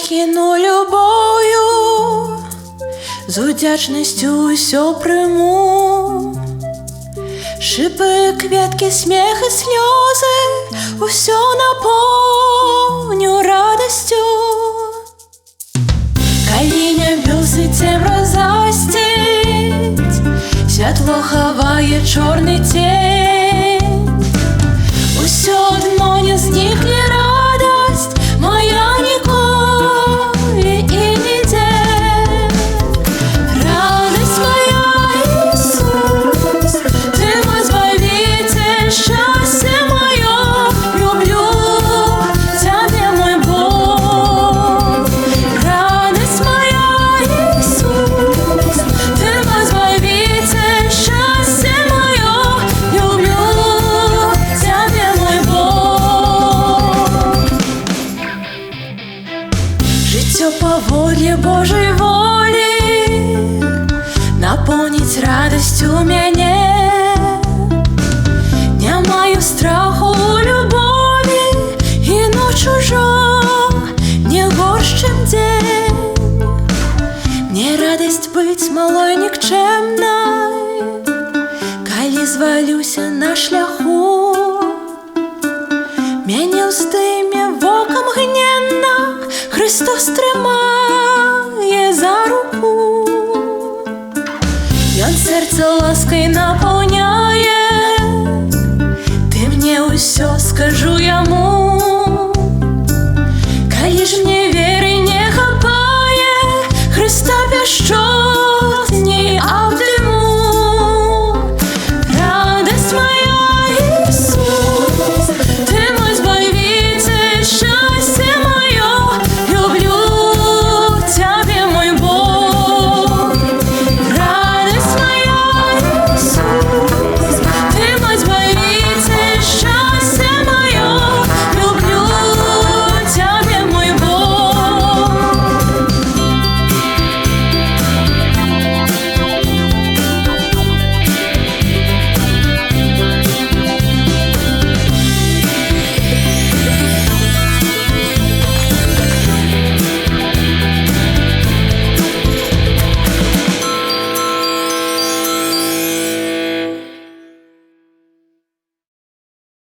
кіну любою, з удячністю усьо приму. Шипи, квітки, сміх і сльози, усьо наповню радостю. Каліня бюсицем розастить, світло ховає чорний тінь. Усьо одно не зникне радость моя ніколи і ніде. Радость моя, Ісус, Ти мой Збавитель, щастя моє, люблю Тебе, мой Бог. Радость моя, Ісус, Ти мой Збавитель, щастя моє, люблю Тебе, мой Бог. Життя по волі Божої волі наповнить радостю мене. Не маю страху у любові і ну чужо не горш, чем день. Мне радость быть малой никчемной, коли звалюся на шляху. Мяне ўздыме вокам гненна, Христос трымае за руку. Ён сердце лаской наполняет, Ты мне усё, скажу яму.